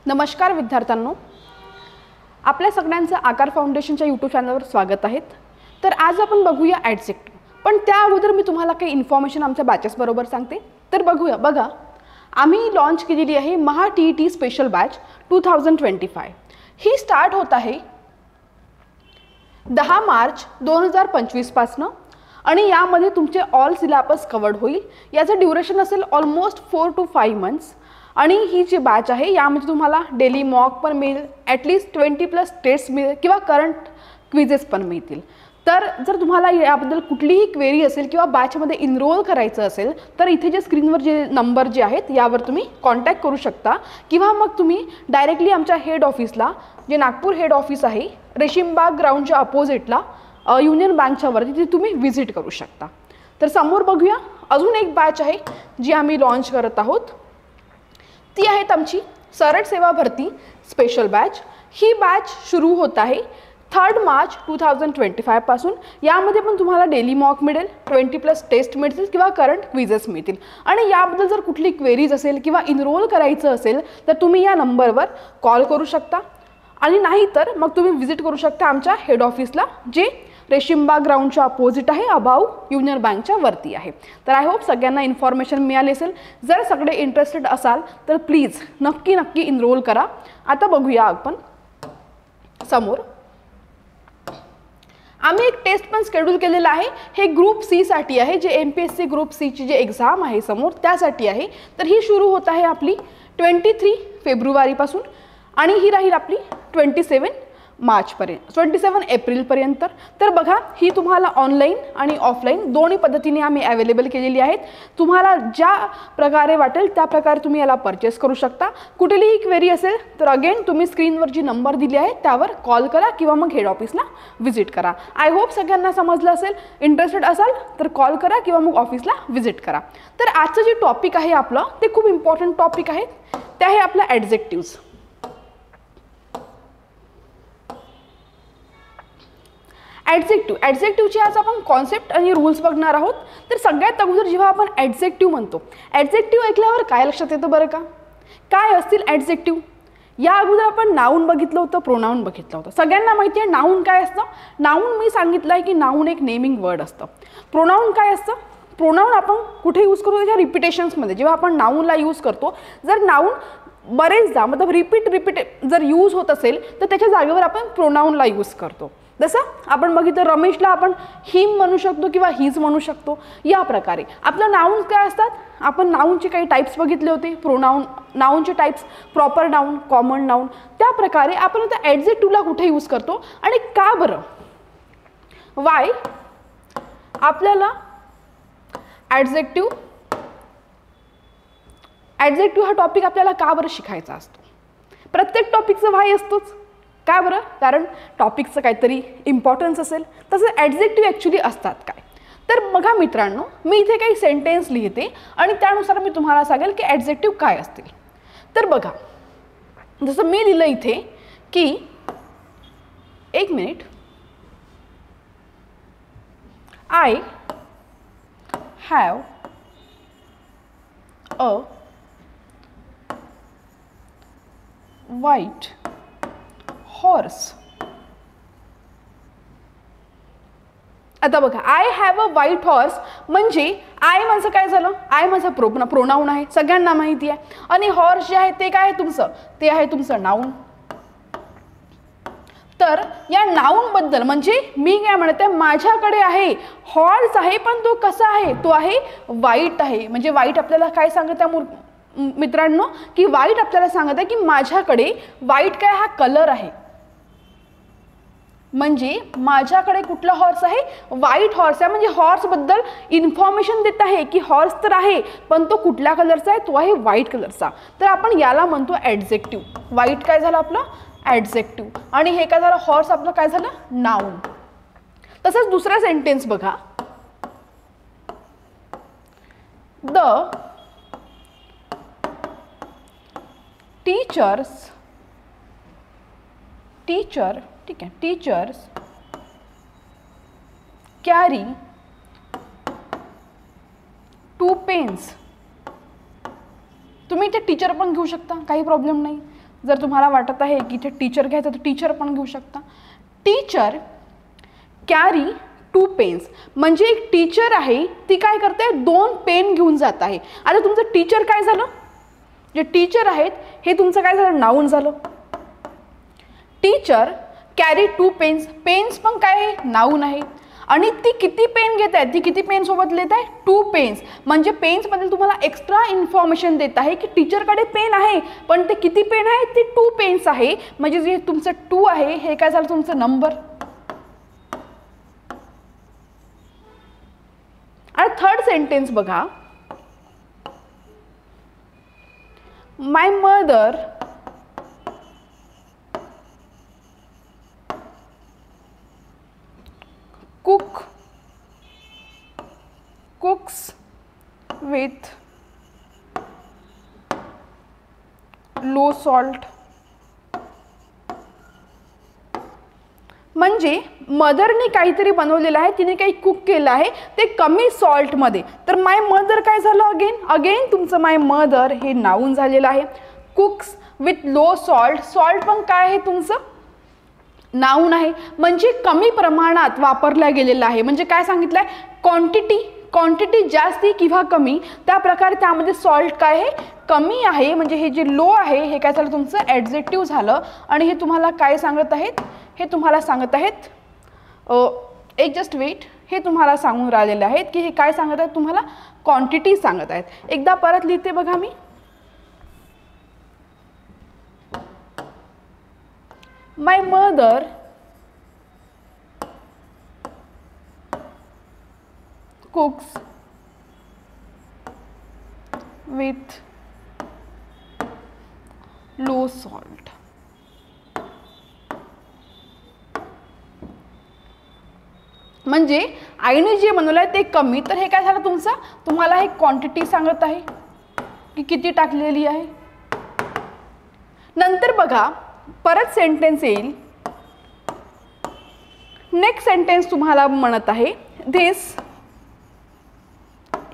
नमस्कार विद्यार्थ्यांनो, आपल्या सगळ्यांचं आकार फाउंडेशनच्या यूट्यूब चॅनलवर स्वागत आहे। तर आज आपण बघूया ॲडजेक्टिव्ह, पण त्या अगोदर मी तुम्हाला काही इन्फॉर्मेशन आमच्या बॅचेस बरोबर सांगते। तर बघा आम्ही लॉन्च केलेली आहे महा TET स्पेशल बॅच 2025। ही स्टार्ट होत आहे 10 मार्च 2025 पासून आणि यामध्ये तुमचे ऑल सिलेबस कव्हर्ड होईल। याचं ड्युरेशन असेल ऑलमोस्ट 4 to 5 मंथ्स आणि ही जी बॅच आहे यामध्ये तुम्हाला डेली मॉक पण मिळेल, ॲटलीस्ट 20+ टेस्ट मिळेल किंवा करंट क्विजेस पण मिळतील। तर जर तुम्हाला याबद्दल कुठलीही क्वेरी असेल किंवा बॅचमध्ये इनरोल करायचं असेल तर इथे जे स्क्रीनवर जे नंबर जे आहेत यावर तुम्ही कॉन्टॅक्ट करू शकता किंवा मग तुम्ही डायरेक्टली आमच्या हेड ऑफिसला, जे नागपूर हेड ऑफिस आहे रेशीमबाग ग्राउंडच्या अपोजिटला युनियन बँकच्या वरती, तिथे तुम्ही व्हिजिट करू शकता। तर समोर बघूया अजून एक बॅच आहे जी आम्ही लॉन्च करत आहोत, ती आहे आमची सरळ सेवा भरती स्पेशल बॅच। ही बॅच सुरू होत आहे 3 मार्च 2025 पासून। यामध्ये पण तुम्हाला डेली मॉक मिळेल, 20+ टेस्ट मिळतील किंवा करंट क्विजेस मिळतील। आणि याबद्दल जर कुठली क्वेरीज असेल किंवा इनरोल करायचं असेल तर तुम्ही या नंबरवर कॉल करू शकता आणि नाही तर मग तुम्ही व्हिजिट करू शकता आमच्या हेड ऑफिसला, जे रेशीमबाग ग्राउंडच्या अपोजिट आहे, अबाव युनियन बँकच्या वरती आहे। तर आय होप सगळ्यांना इन्फॉर्मेशन मिळाली असेल। जर सगळे इंटरेस्टेड असाल तर प्लीज नक्की इनरोल करा। आता बघूया आपण समोर आम्ही एक टेस्ट पण शेड्यूल केलेला आहे। हे ग्रुप सी साठी आहे, जे MPSC ग्रुप सी ची जे एक्झाम आहे समोर त्यासाठी आहे। तर ही सुरू होत आहे आपली 23 फेब्रुवारी पासून आणि ही राहील आपली 27 एप्रिलपर्यंत। तर बघा ही तुम्हाला ऑनलाईन आणि ऑफलाईन दोन्ही पद्धतीने आम्ही अवेलेबल केलेली आहेत। तुम्हाला ज्या प्रकारे वाटेल त्या प्रकारे तुम्ही याला परचेस करू शकता। कुठलीही क्वेरी असेल तर अगेन तुम्ही स्क्रीनवर जी नंबर दिली आहे त्यावर कॉल करा किंवा मग हेड ऑफिसला व्हिजिट करा। आय होप सगळ्यांना समजलं असेल। इंटरेस्टेड असाल तर कॉल करा किंवा मग ऑफिसला व्हिजिट करा। तर आजचं जे टॉपिक आहे आपलं ते खूप इम्पॉर्टंट टॉपिक आहे, ते आहे आपलं ॲडजेक्टिव्स। ॲडजेक्टिव्हची आज आपण कॉन्सेप्ट आणि रूल्स बघणार आहोत। तर सगळ्यात अगोदर जेव्हा आपण ॲडजेक्टिव्ह म्हणतो, ॲडजेक्टिव्ह ऐकल्यावर काय लक्षात येतं बरं का? काय असतील ॲडजेक्टिव्ह? या अगोदर आपण नाऊन बघितलं होतं, प्रोनाऊन बघितलं होतं। सगळ्यांना माहिती आहे नाऊन काय असतं। नाऊन मी सांगितलं आहे की नाऊन एक नेमिंग वर्ड असतं। प्रोनाऊन काय असतं? प्रोनाऊन आपण कुठे यूज करतो? त्याच्या रिपिटेशन्समध्ये। जेव्हा आपण नाऊनला यूज करतो, जर नाऊन बरेचदा मतलब रिपीट जर यूज होत असेल तर त्याच्या जागेवर आपण प्रोनाऊनला यूज करतो। जसं आपण बघितलं रमेशला आपण हिम म्हणू शकतो किंवा हीज म्हणू शकतो। या प्रकारे आपलं नाऊन काय असतात, आपण नाऊनचे काही टाइप्स बघितले होते। प्रोनाऊन नाऊनचे types proper noun, common noun. त्या प्रकारे आपण आता ॲडजेक्टिव्हला कुठे यूज करतो आणि का बरं, वाय आपल्याला ॲडजेक्टिव्ह हा टॉपिक आपल्याला का बरं शिकायचा असतो? प्रत्येक टॉपिकचं वाय असतोच। का बरं? कारण टॉपिकचं काहीतरी इम्पॉर्टन्स असेल। तसं ॲडजेक्टिव्ह ॲक्च्युली असतात काय? तर बघा मित्रांनो, मी इथे काही सेंटेन्स लिहिते आणि त्यानुसार मी तुम्हाला सांगेल की ॲडजेक्टिव्ह काय असतील। तर बघा, जसं मी लिहिलं इथे की एक minute, I have a white horse. आता बघा, I have a white horse म्हणजे आय माझं काय झालं? आय माझं प्रोनाऊन आहे, सगळ्यांना माहिती आहे। आणि हॉर्स जे आहे ते काय आहे तुमचं? ते आहे तुमचं नाऊन। तर या नाऊन बद्दल म्हणजे मी काय म्हणते, माझ्याकडे आहे हॉर्स आहे, पण तो कसा आहे? तो आहे व्हाईट आहे। म्हणजे व्हाईट आपल्याला काय सांगत आहे मित्रांनो, की व्हाईट आपल्याला सांगत आहे की माझ्याकडे व्हाईट काय हा कलर आहे। म्हणजे माझ्याकडे कुठला हॉर्स आहे? व्हाईट हॉर्स आहे। म्हणजे हॉर्स बद्दल इन्फॉर्मेशन देत आहे की हॉर्स तर आहे पण तो कुठल्या कलरचा आहे? तो आहे व्हाईट कलरचा। तर आपण याला म्हणतो ॲडजेक्टिव्ह। व्हाईट काय झालं आपलं? ॲडजेक्टिव्ह। आणि हे काय झालं? हॉर्स आपलं काय झालं? नाऊन। तसंच दुसरा सेंटेन्स बघा, द टीचर्स कॅरी 2 पेन्स। तुम्ही ते टीचर पण घेऊ शकता, काही प्रॉब्लेम नाही। जर तुम्हाला वाटत आहे की इथे टीचर घ्यायचं तर टीचर पण घेऊ शकता. टीचर कॅरी 2 पेन्स, म्हणजे एक टीचर आहे ती काय करते 2 पेन घेऊन जात आहे. आता तुमचं टीचर काय झालं, जे टीचर आहेत हे तुमचं काय झालं नाऊन झालं. टीचर कॅरी 2 पेन्स, पेन्स पण काय आहे नाऊन आहे. आणि ती किती पेन घेत आहे, ती किती पेन सोबत लिहित आहे 2 पेन्स, म्हणजे पेन्सबद्दल तुम्हाला एक्स्ट्रा इन्फॉर्मेशन देत आहे की टीचरकडे पेन आहे पण ते किती पेन आहे, ते 2 पेन्स आहे. म्हणजे जे तुमचं 2 आहे हे काय झालं तुमचं नंबर. आणि थर्ड सेंटेन्स बघा, माय mother cooks with low salt. म्हणजे मदरने काहीतरी बनवलेलं आहे, तिने काही कुक केलं आहे ते कमी सॉल्टमध्ये. तर माय मदर काय झालं अगेन तुमचं माय मदर हे नाऊन झालेलं आहे. Cooks with low salt, salt पण काय आहे तुमचं नाऊन आहे, म्हणजे कमी प्रमाणात वापरल्या गेलेलं आहे. म्हणजे काय सांगितलं आहे क्वांटिटी जास्ती किंवा कमी, त्या प्रकारे त्यामध्ये सॉल्ट काय आहे कमी आहे. म्हणजे हे जे लो आहे हे काय झालं तुमचं ॲडजेक्टिव्ह झालं. आणि हे तुम्हाला काय सांगत आहेत, हे तुम्हाला सांगत आहेत एक जस्ट वेट, हे तुम्हाला सांगून राहिलेले आहेत की हे काय सांगत आहेत तुम्हाला क्वांटिटी सांगत आहेत. एकदा परत लिहिते बघा मी, माय mother cooks with low salt. म्हणजे आईने जे बनवलं आहे ते कमी, तर हे काय झालं तुमचं तुम्हाला हे क्वांटिटी सांगत आहे की किती टाकलेली आहे. नंतर बघा परत सेंटेन्स येईल, नेक्स्ट सेंटेन्स तुम्हाला म्हणत आहे this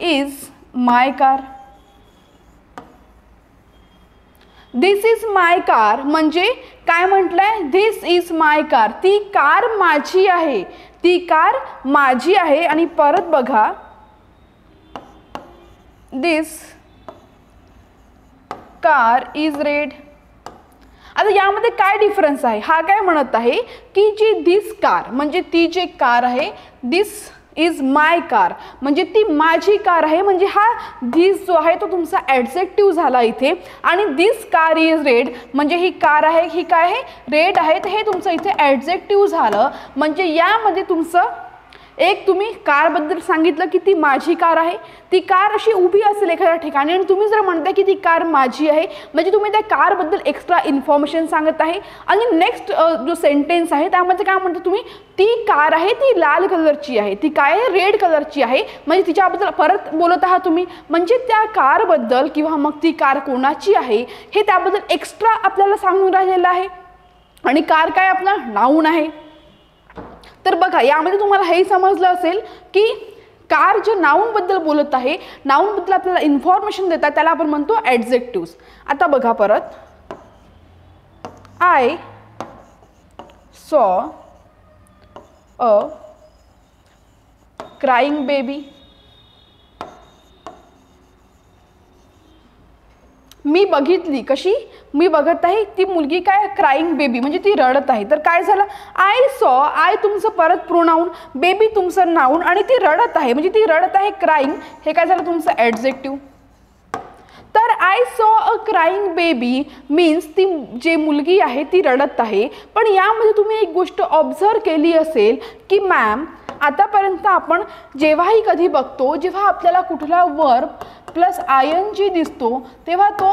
is my car. This is my car म्हणजे काय म्हटलंय, दिस इज माय कार, ती कार माझी आहे, ती कार माझी आहे. आणि परत बघा दिस कार इज रेड. आता यामध्ये काय डिफरन्स आहे, हा काय म्हणत आहे की जी दिस कार म्हणजे ती जी कार आहे, दिस इज माय कार म्हणजे ती माझी कार आहे. म्हणजे हा दिस जो आहे तो तुमचा ॲडजेक्टिव्ह झाला इथे. आणि दिस कार इज रेड म्हणजे ही कार आहे ही काय आहे रेड आहे, तर हे तुमचं इथे ॲडजेक्टिव्ह झालं. म्हणजे यामध्ये तुमचं एक तुम्ही कारबद्दल सांगितलं की ती माझी कार आहे, ती कार अशी उभी असेल एखाद्या ठिकाणी आणि तुम्ही जर म्हणताय की ती कार माझी आहे म्हणजे तुम्ही त्या कारबद्दल एक्स्ट्रा इन्फॉर्मेशन सांगत आहे. आणि नेक्स्ट जो सेंटेन्स आहे त्यामध्ये काय म्हणतो तुम्ही, ती कार आहे ती लाल कलरची आहे, ती काय आहे रेड कलरची आहे, म्हणजे तिच्याबद्दल परत बोलत आहात तुम्ही. म्हणजे त्या कारबद्दल किंवा मग ती कार कोणाची आहे हे त्याबद्दल एक्स्ट्रा आपल्याला सांगून राहिलेलं आहे. आणि कार काय आपला नाऊन आहे. तर बघा यामध्ये तुम्हाला हे समजलं असेल की कार जे नाऊनबद्दल बोलत आहे, नाऊनबद्दल आपल्याला इन्फॉर्मेशन देतात त्याला आपण म्हणतो ॲडजेक्टिव्स. आता बघा परत, I saw a crying baby. मी बघितली कशी, मी बघत आहे ती मुलगी काय क्राईंग बेबी म्हणजे ती रडत आहे. तर काय झालं, आय सॉ, आय तुमचं परत प्रोनाऊन, बेबी तुमचं नाऊन आणि ती रडत आहे म्हणजे ती रडत आहे क्राईंग, हे काय झालं तुमचं ॲडजेक्टिव्ह. तर I saw a crying baby means ती जे मुलगी आहे ती रडत आहे. पण यामध्ये तुम्ही एक गोष्ट ऑब्झर्व केली असेल की मॅम आतापर्यंत आपण जेव्हाही कधी बघतो, जेव्हा आपल्याला कुठला वर्ब प्लस ING दिसतो तेव्हा तो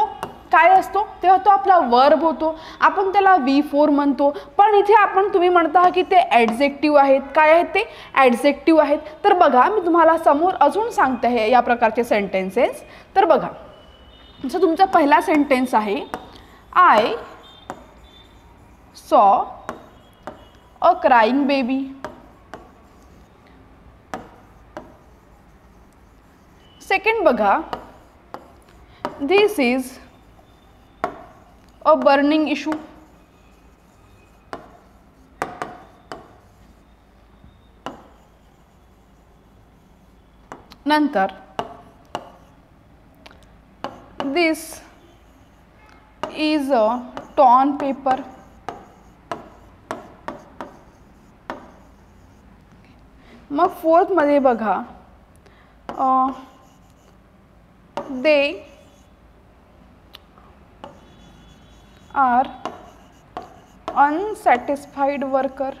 काय असतो, तेव्हा तो आपला वर्ब होतो, आपण त्याला V4 म्हणतो. पण इथे तुम्ही म्हणता की ते ॲडजेक्टिव्ह आहेत. काय आहेत ते ॲडजेक्टिव्ह आहेत. तर बघा मी तुम्हाला समोर अजून सांगते आहे या प्रकारचे सेंटेन्सेस. तर बघा जसं तुमचा पहिला सेंटेन्स आहे, I saw a crying baby. Second बघा, दिस इज अ बर्निंग इशू. नंतर दिस इज अ टॉर्न पेपर. मग फोर्थमध्ये बघा, दे आर अनसॅटिस्फाईड वर्कर.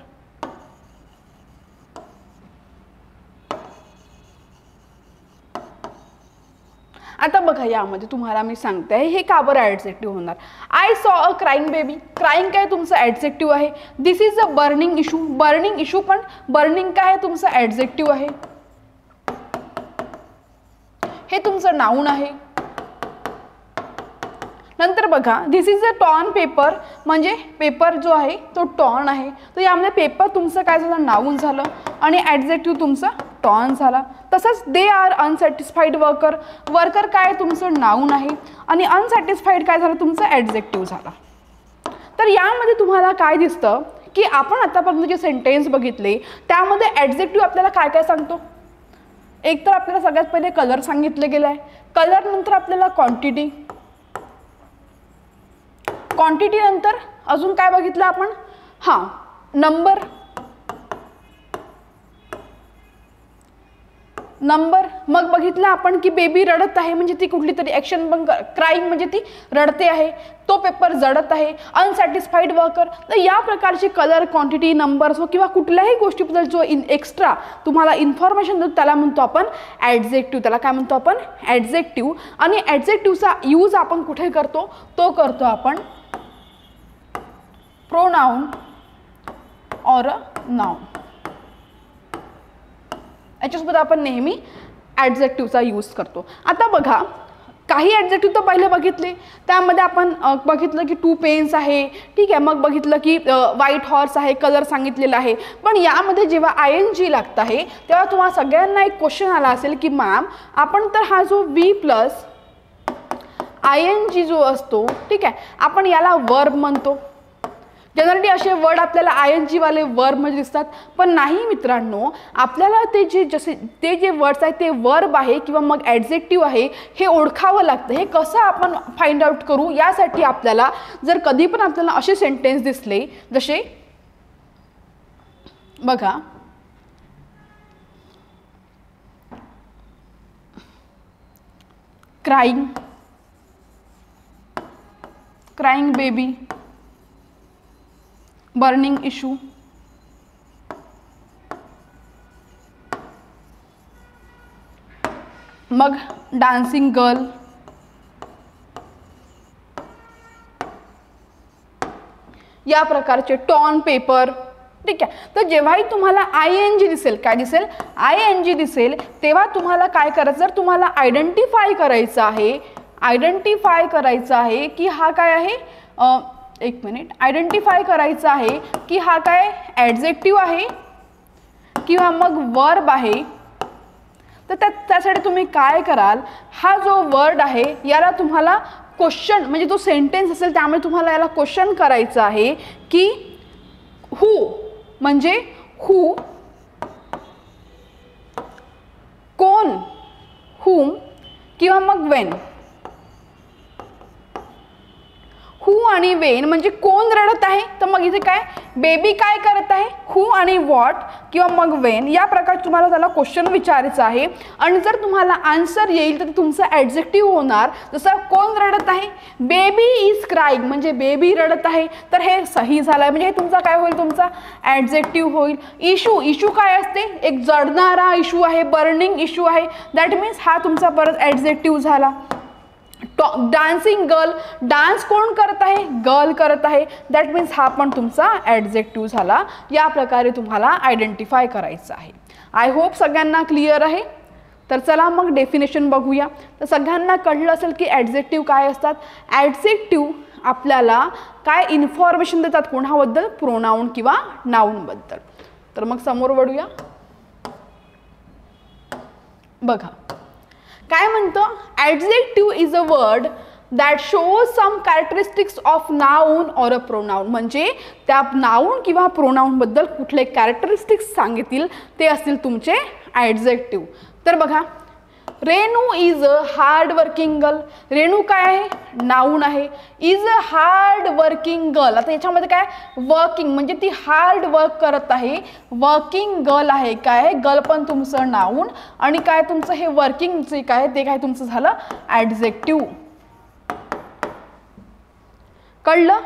आता बघा, यामध्ये तुम्हाला मी सांगते हे का बरं ॲडजेक्टिव्ह होणार. I saw a crying baby. Crying काय तुमचं ॲडजेक्टिव्ह आहे. This is a burning issue. Burning issue पण बर्निंग काय आहे तुमचं ॲडजेक्टिव्ह आहे. हे तुमचं नाऊन आहे. नंतर बघा, दिस इज अ टॉर्न पेपर, म्हणजे पेपर जो आहे तो टॉर्न आहे. तर यामध्ये पेपर तुमचं काय झालं, नाऊन झालं, आणि ॲडजेक्टिव्ह तुमचं टॉर्न झाला. तसंच दे आर अनसॅटिस्फाईड वर्कर. वर्कर काय तुमचं नाऊन आहे, आणि अनसॅटिस्फाईड काय झालं तुमचं ॲडजेक्टिव्ह झाला. तर यामध्ये तुम्हाला काय दिसतं की आपण आतापर्यंत जे सेंटेन्स बघितले त्यामध्ये ॲडजेक्टिव्ह आपल्याला काय काय सांगतो. एक तर आपल्याला सगळ्यात पहिले कलर सांगितलं गेलं आहे. कलर नंतर आपल्याला क्वांटिटी. क्वांटिटी नंतर अजून काय बघितलं आपण, हां, नंबर. नंबर. मग बघितलं आपण की बेबी रडत आहे म्हणजे ती कुठली तरी ॲक्शन पण, क्राईंग म्हणजे ती रडते आहे. तो पेपर जळत आहे. अनसॅटिस्फाईड वर्कर. तर या प्रकारचे कलर, क्वांटिटी, नंबर्स किंवा कुठल्याही गोष्टीबद्दल जो एक्स्ट्रा तुम्हाला इन्फॉर्मेशन देतो त्याला म्हणतो आपण ॲडजेक्टिव्ह. त्याला काय म्हणतो आपण ॲडजेक्टिव्ह. आणि ॲडजेक्टिव्हचा यूज आपण कुठे करतो, तो करतो आपण प्रोनाउन ऑर अ नाउन. याच्यासोबत आपण नेहमी ॲडजेक्टिव्हचा यूज करतो. आता बघा, काही ॲडजेक्टिव्ह तर पहिले बघितले. त्यामध्ये आपण बघितलं की 2 पेन्स आहे, ठीक आहे. मग बघितलं की व्हाईट हॉर्स आहे, कलर सांगितलेला आहे. पण यामध्ये जेव्हा ING लागत आहे तेव्हा तुम्हाला सगळ्यांना एक क्वेश्चन आला असेल की मॅम आपण तर हा जो V प्लस ING जो असतो, ठीक आहे, आपण याला वर्ब म्हणतो. जनरली असे वर्ड आपल्याला ING वाले वर्ब मध्ये दिसतात. पण नाही मित्रांनो, आपल्याला ते जे वर्ड्स आहेत ते वर्ब आहे किंवा मग ॲडजेक्टिव्ह आहे हे ओळखावं लागतं. हे कसं आपण फाइंड आउट करू, यासाठी आपल्याला जर कधी पण आपल्याला असे सेंटेन्स दिसले, जसे बघा, crying, crying baby, burning issue, मग डान्सिंग गर्ल, या प्रकारचे टॉर्न पेपर, ठीक आहे. तर जेव्हाही तुम्हाला ING दिसेल, काय दिसेल, ING दिसेल, तेव्हा तुम्हाला काय करायचं, जर तुम्हाला आयडेंटिफाय करायचं आहे की हा काय आहे, एक मिनिट, आयडेंटिफाय करायचं आहे की हा काय ॲडजेक्टिव्ह आहे किंवा मग वर्ब आहे, तर त्यासाठी तुम्ही काय कराल, हा जो वर्ड आहे याला तुम्हाला क्वेश्चन, म्हणजे तो सेंटेन्स असेल त्यामुळे तुम्हाला याला क्वेश्चन करायचं आहे की हू म्हणजे हू, कोण, हुम, किंवा मग वेन. हू आणि वेन म्हणजे कोण रडत आहे, तर मग इथे काय, बेबी काय करत आहे, हू आणि व्हॉट किंवा मग वेन, या प्रकारे तुम्हाला त्याला क्वेश्चन विचारायचं आहे. आणि जर तुम्हाला आन्सर येईल तर तुमचं ॲडजेक्टिव्ह होणार. जसं कोण रडत आहे, बेबी इज क्राईंग म्हणजे बेबी रडत आहे, तर हे सही झालं आहे, म्हणजे हे तुमचा काय होईल, तुमचा ॲडजेक्टिव्ह होईल. इशू, इशू काय असते, एक जळणारा इशू आहे, बर्निंग इशू आहे, दॅट मीन्स हा तुमचा परत ॲडजेक्टिव्ह झाला. डान्सिंग गर्ल, डान्स कोण करत आहे, गर्ल करत आहे, दॅट मीन्स हा पण तुमचा ॲडजेक्टिव्ह झाला. या प्रकारे तुम्हाला आयडेंटिफाय करायचं आहे. आय होप सगळ्यांना क्लिअर आहे. तर चला मग डेफिनेशन बघूया. तर सगळ्यांना कळलं असेल की ॲडजेक्टिव्ह काय असतात. ॲडजेक्टिव्ह आपल्याला काय इन्फॉर्मेशन देतात, कोणाबद्दल, प्रोनाऊन किंवा नाऊनबद्दल. तर मग समोर वळूया. बघा काय म्हणतो, adjective is a word that shows some characteristics of noun or a pronoun, म्हणजे त्या नाउन किंवा प्रोनाउन बद्दल कुठले कॅरेक्टरिस्टिक्स सांगिततील ते असतील तुमचे ॲडजेक्टिव्ह. तर बघा, Renu is a hard working girl. Renu काय आहे? नाउन आहे. Is a hard working girl. आता याच्यामध्ये काय, वर्किंग म्हणजे ती हार्ड वर्क करत आहे. वर्किंग गर्ल आहे, काय गर्ल पण तुमचं नाउन आणि काय तुमचं हे वर्किंग जे काय ते काय तुमचं झालं ॲडजेक्टिव्ह. कळलं?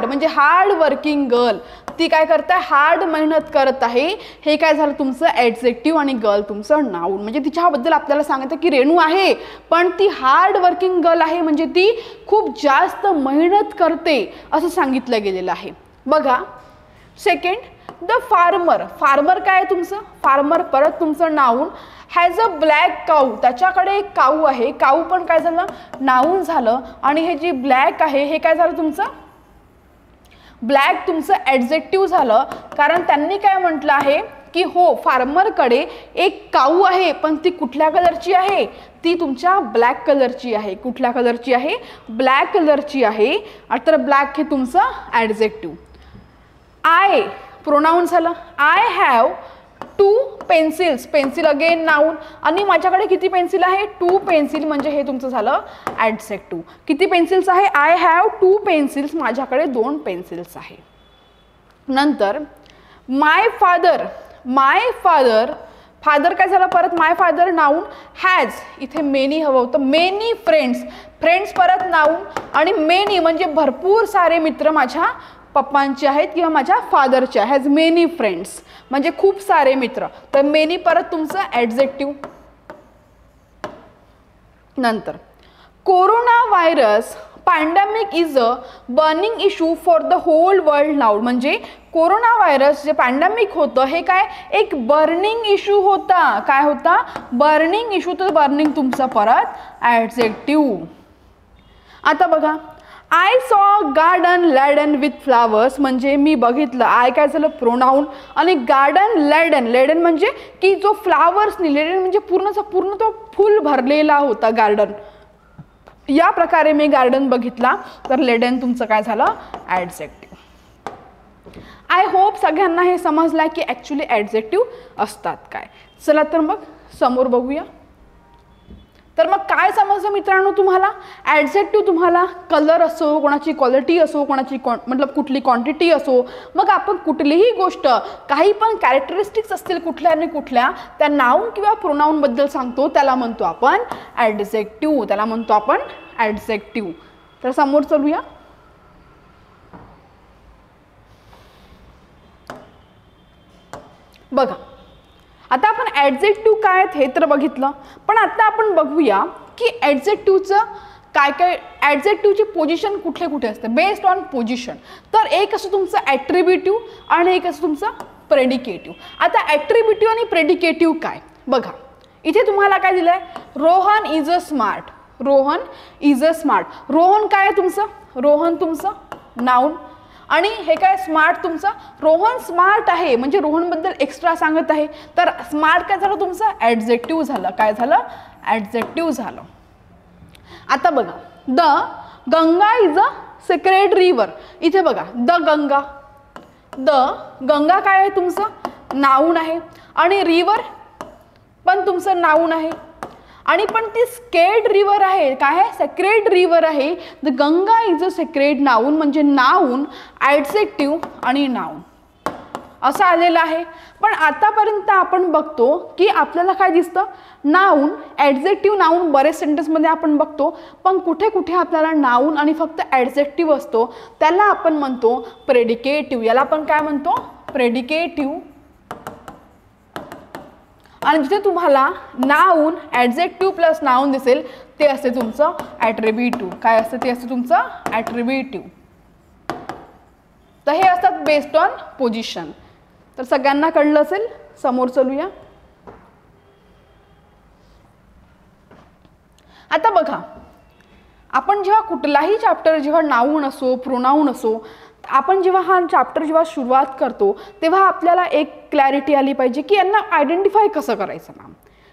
म्हणजे हार्ड वर्किंग गर्ल, ती काय करते, हार्ड मेहनत करत आहे. हे काय झालं तुमचं ॲडजेक्टिव्ह आणि गर्ल तुमचं नाउन. म्हणजे तिच्याबद्दल आपल्याला सांगतं की रेणू आहे पण ती हार्ड वर्किंग गर्ल आहे, म्हणजे ती खूप जास्त मेहनत करते असं सांगितलं गेलेलं आहे. बघा सेकंड, द फार्मर. फार्मर काय आहे तुमचं, फार्मर परत तुमचं नाउन. हॅज अ ब्लॅक काऊ, त्याच्याकडे एक काऊ आहे. काऊ पण काय झालं नाउन झालं आणि हे जे ब्लॅक आहे हे काय झालं तुमचं ब्लॅक तुमचं ॲडजेक्टिव्ह झालं, कारण त्यांनी काय म्हटलं आहे की हो फार्मरकडे एक काऊ आहे पण ती कुठल्या कलरची आहे, ती तुमच्या ब्लॅक कलरची आहे. कुठल्या कलरची आहे, ब्लॅक कलरची आहे. तर ब्लॅक हे तुमचं ॲडजेक्टिव्ह. आय प्रोनाउन झालं. I have 2 pencils. Pencil again noun आणि माझ्याकडे किती पेन्सिल आहे, 2 पेन्सिल, म्हणजे हे तुमचं झालं ॲडजेक्टिव्ह. किती पेन्सिल्स आहे, आय हॅव 2 पेन्सिल्स, माझ्याकडे 2 पेन्सिल्स आहे. नंतर माय फादर. माय फादर, फादर काय झालं परत माय फादर नाउन. हॅज इथे मेनी हवं होतं, मेनी फ्रेंड्स. फ्रेंड्स परत नाउन आणि मेनी म्हणजे भरपूर सारे मित्र माझ्या पप्पांचे आहेत किंवा माझ्या फादरचे. हॅज मेनी फ्रेंड्स म्हणजे खूप सारे मित्र, तर मेनी परत तुमचं ॲडजेक्टिव्ह. नंतर corona virus pandemic is a burning issue for the whole world now. म्हणजे कोरोना व्हायरस जे पॅन्डेमिक होतं हे काय एक बर्निंग इश्यू होता. काय होता, बर्निंग इश्यू. तर बर्निंग तुमचं परत ॲडजेक्टिव्ह. आता बघा, I saw garden लॅडन with flowers, म्हणजे मी बघितलं. आय काय झालं प्रोनाउन आणि गार्डन लॅडन. लॅडन म्हणजे की जो फ्लावर्सनी, लॅडन म्हणजे पूर्ण तो फुल भरलेला होता गार्डन. या प्रकारे मी गार्डन बघितला, तर लॅडन तुमचं काय झालं ॲडजेक्टिव्ह. आय होप सगळ्यांना हे समजलं की ॲक्च्युली ॲडजेक्टिव्ह असतात काय. चला तर मग समोर बघूया. तर मग काय समजलं मित्रांनो तुम्हाला, ॲडजेक्टिव्ह तुम्हाला कलर असो, कोणाची क्वालिटी असो, कोणाची मतलब कुठली क्वांटिटी असो, मग आपण कुठलीही गोष्ट काही पण कॅरेक्टरिस्टिक्स असतील कुठल्या आणि कुठल्या त्या नाउन किंवा प्रोनाउन बद्दल सांगतो त्याला म्हणतो आपण ॲडजेक्टिव्ह. त्याला म्हणतो आपण ॲडजेक्टिव्ह. तर समोर चलूया. बघा, आता आपण ॲडजेक्टिव्ह काय आहेत हे तर बघितलं, पण आता आपण बघूया की ॲडजेक्टिव्हचं काय काय, ॲडजेक्टिव्हची पोझिशन कुठे कुठे असते बेस्ड ऑन पोझिशन. तर एक असं तुमचं ॲट्रिब्युटिव्ह आणि एक असं तुमचं प्रेडिकेटिव्ह. आता ॲट्रिब्युटिव्ह आणि प्रेडिकेटिव्ह काय बघा, इथे तुम्हाला काय दिलं आहे, Rohan is a smart. Rohan is a smart. Rohan काय आहे तुमचं, रोहन तुमचं नाउन आणि हे काय स्मार्ट तुमचं. रोहन स्मार्ट आहे म्हणजे रोहनबद्दल एक्स्ट्रा सांगत आहे, तर स्मार्ट काय झालं तुमचं ॲडजेक्टिव्ह झालं. काय झालं ॲडजेक्टिव्ह झालं. आता बघा, the Ganga is a sacred river. इथे बघा द गंगा, द गंगा काय आहे तुमचं नाउन आहे आणि रिव्हर पण तुमचं नाउन आहे आणि पण ती स्केड रिव्हर आहे. काय आहे सेक्रेड रिव्हर आहे. The Ganga is a sacred noun म्हणजे नाउन ॲडजेक्टिव्ह आणि नाउन असं आलेलं आहे. पण आतापर्यंत आपण बघतो की आपल्याला काय दिसतं, नाउन ॲडजेक्टिव्ह नाउन बरेच सेंटेन्समध्ये आपण बघतो, पण कुठे कुठे आपल्याला नाउन आणि फक्त ॲडजेक्टिव्ह असतो त्याला आपण म्हणतो प्रेडिकेटिव्ह. याला आपण काय म्हणतो प्रेडिकेटिव्ह. आणि जिथे तुम्हाला नाउन ॲडजेक्टिव्ह प्लस नाउन दिसेल ते असते तुमचं ॲट्रिब्युटिव्ह. काय असते ते असते तुमचं ॲट्रिब्युटिव्ह. तर हे असतात बेस्ड ऑन पोझिशन. तर सगळ्यांना कळलं असेल. समोर चलूया. आता बघा, आपण जेव्हा कुठलाही चॅप्टर जेव्हा नाउन असो प्रोनाउन असो, आपण जेव्हा हा चॅप्टर जेव्हा सुरुवात करतो तेव्हा आपल्याला एक क्लॅरिटी आली पाहिजे की यांना आयडेंटिफाय कसं करायचं ना.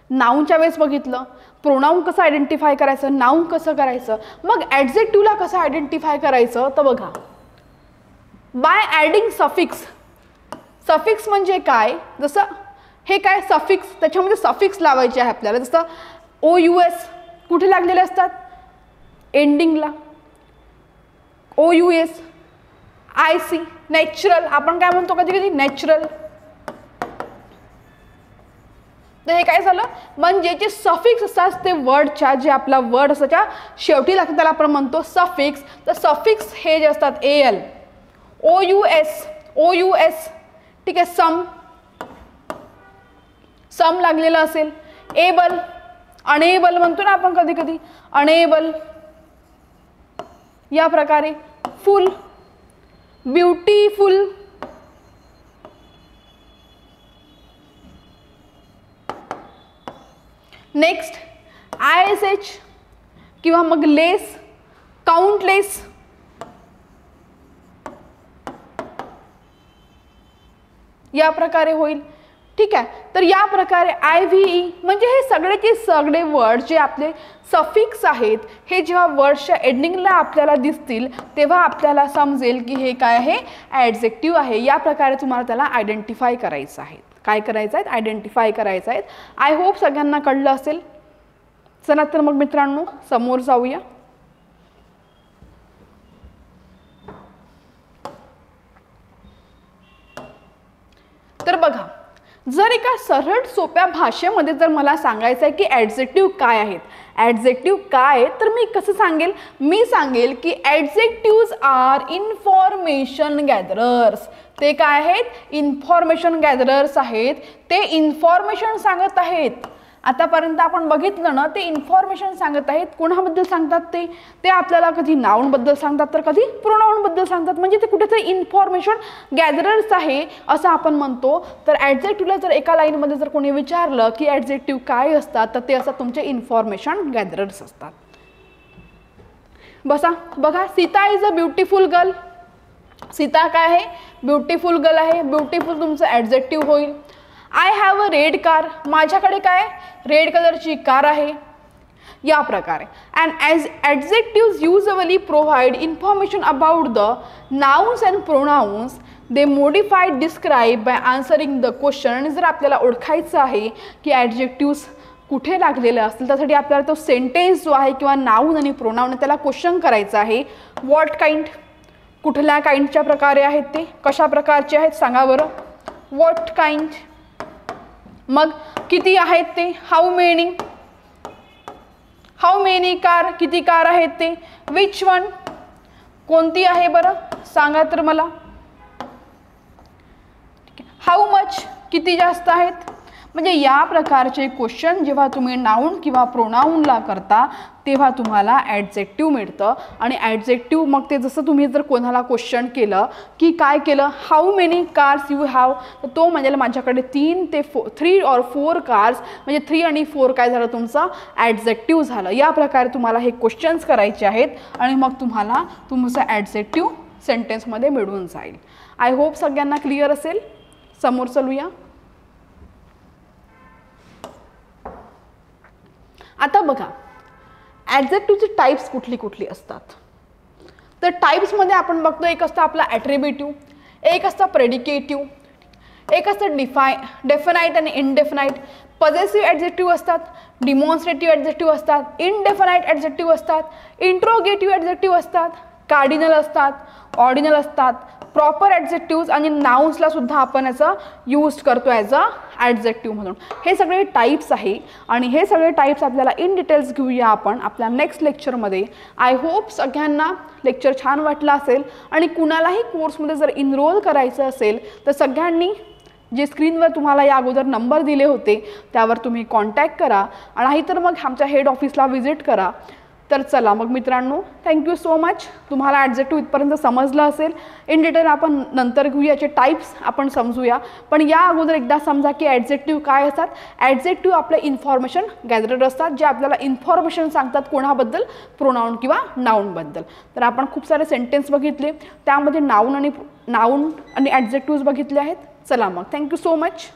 नाऊनच्या वेळेस बघितलं, प्रोनाऊन कसं आयडेंटिफाय करायचं, नाऊन कसं करायचं, मग ॲडजेक्टिव्हला कसं आयडेंटिफाय करायचं तर बघा, बाय ॲडिंग सफिक्स. सफिक्स म्हणजे काय, जसं हे काय सफिक्स, त्याच्यामध्ये सफिक्स लावायचे आहे आपल्याला, जसं OUS कुठे लागलेले असतात, एंडिंगला, OUS, IC, नॅचरल, आपण काय म्हणतो कधी कधी नॅचरल. तर हे काय झालं, म्हणजे जे सफिक्स असतात ते वर्डच्या, जे आपला वर्ड असताच्या शेवटी लागतं त्याला आपण म्हणतो सफिक्स. तर सफिक्स हे जे असतात AL, OUS, ठीक आहे, सम लागलेलं असेल, एबल, अनेबल म्हणतो ना आपण कधी कधी, अनेबल, या प्रकारे, फुल, ब्युटीफुल, नेक्स्ट ISH किंवा मग लेस, काउंटलेस, या प्रकारे होईल. ठीक आहे, तर या प्रकारे IVE म्हणजे हे सगळेचे सगळे वर्ड जे आपले सफिक्स आहेत, हे जेव्हा वर्डच्या एंडिंगला आपल्याला दिसतील तेव्हा आपल्याला समजेल की हे काय आहे, ॲडजेक्टिव्ह आहे. या प्रकारे तुम्हाला त्याला आयडेंटिफाय करायचं आहे. काय करायचं आहे, आयडेंटिफाय करायचं आहे. आय होप सगळ्यांना कळलं असेल. चला तर मग मित्रांनो समोर जाऊया. तर बघा, जर एका सरळ सोप्या भाषेमध्ये जर मला सांगायचं आहे की ॲडजेक्टिव्ह काय आहेत, ॲडजेक्टिव्ह काय आहे, तर मी कसं सांगेल, मी सांगेल की ॲडजेक्टिव्ज आर इन्फॉर्मेशन गॅदरर्स. ते काय आहेत, इन्फॉर्मेशन गॅदरर्स आहेत. ते इन्फॉर्मेशन सांगत आहेत. आतापर्यंत आपण बघितलं ना, ते इन्फॉर्मेशन सांगत आहेत. कोणाबद्दल सांगतात ते आपल्याला कधी नाऊनबद्दल सांगतात तर कधी प्रोनाऊनबद्दल सांगतात. म्हणजे ते कुठेतरी इन्फॉर्मेशन गॅदरर्स आहे असं आपण म्हणतो. तर ॲडजेक्टिव्हला जर एका लाईनमध्ये जर कोणी विचारलं की ॲडजेक्टिव्ह काय असतात, तर ते असतात तुमचे इन्फॉर्मेशन गॅदरर्स असतात. बसा बघा, Sita is a beautiful girl. Sita काय आहे, ब्युटिफुल गर्ल आहे. ब्युटिफुल तुमचं ॲडजेक्टिव्ह होईल. I have a red car, माझ्याकडे काय, रेड कलरची कार आहे. या प्रकारे. And as adjectives usually provide information about the nouns and pronouns. They modified describe by answering the question. आणि जर आपल्याला ओळखायचं आहे की ॲडजेक्टिव्स कुठे लागलेले असतील, त्यासाठी आपल्याला तो सेंटेन्स जो आहे किंवा नाऊन आणि प्रोनाऊन त्याला क्वेश्चन करायचं आहे. व्हॉट काइंड, कुठल्या काइंडच्या प्रकारे आहेत ते, कशा प्रकारचे आहेत सांगा बरं. What kind. मग किती आहेत ते, हाऊ मेनी कार, किती कार आहेत ते. विच वन, कोणती आहे बरं सांगा तर मला. हाऊ मच, किती जास्त आहेत. म्हणजे या प्रकारचे क्वेश्चन जेव्हा तुम्ही नाऊन किंवा प्रोनाऊनला करता तेव्हा तुम्हाला ॲडजेक्टिव्ह मिळतं. आणि ॲडजेक्टिव्ह मग ते जसं तुम्ही जर कोणाला क्वेश्चन केलं की काय केलं, how many cars you have, तर तो म्हणजे माझ्याकडे 3 or 4 कार्स, म्हणजे 3 आणि 4 काय झालं तुमचं ॲडजेक्टिव्ह झालं. या प्रकारे तुम्हाला हे क्वेश्चन्स करायचे आहेत आणि मग तुम्हाला तुमचं ॲडजेक्टिव्ह सेंटेन्समध्ये मिळून जाईल. आय होप सगळ्यांना क्लिअर असेल. समोर चलूया. आता बघा, ॲडजेक्टिव्हचे टाईप्स कुठली असतात. तर टाईप्समध्ये आपण बघतो, एक असतं आपला ॲट्रिब्युटिव्ह, एक असतं प्रेडिकेटिव्ह, एक असतं डेफिनाईट आणि इनडेफिनाईट. पॉझेसिव्ह ॲडजेक्टिव्ह असतात, डिमॉन्स्ट्रेटिव्ह ॲडजेक्टिव्ह असतात, इनडेफिनाईट ॲडजेक्टिव्ह असतात, इंट्रोगेटिव्ह ॲडजेक्टिव्ह असतात, कार्डिनल असतात, ऑर्डिनल असतात, प्रॉपर ॲडजेक्टिव्ज आणि नाउन्सला सुद्धा आपण याचा यूज करतो ॲज अ ॲडजेक्टिव्ह म्हणून. हे सगळे टाईप्स आहे आणि हे सगळे टाईप्स आपल्याला इन डिटेल्स घेऊया आपण आपल्या नेक्स्ट लेक्चरमध्ये. आय होप सगळ्यांना लेक्चर छान वाटलं असेल आणि कुणालाही कोर्समध्ये जर इनरोल करायचं असेल तर सगळ्यांनी जे स्क्रीनवर तुम्हाला या अगोदर नंबर दिले होते त्यावर तुम्ही कॉन्टॅक्ट करा, नाहीतर मग आमच्या हेड ऑफिसला व्हिजिट करा. तर चला मग मित्रांनो, थँक्यू सो मच. तुम्हाला ॲडजेक्टिव्ह इथपर्यंत समजलं असेल. इन डिटेल आपण नंतर घेऊया, याचे टाईप्स आपण समजूया. पण या अगोदर एकदा समजा की ॲडजेक्टिव्ह काय असतात. ॲडजेक्टिव्ह आपले इन्फॉर्मेशन गॅदरर असतात, जे आपल्याला इन्फॉर्मेशन सांगतात कोणाबद्दल, प्रोनाऊन किंवा नाऊनबद्दल. तर आपण खूप सारे सेंटेन्स बघितले, त्यामध्ये नाऊन आणि ॲडजेक्टिव्ज बघितले आहेत. चला मग, थँक्यू सो मच.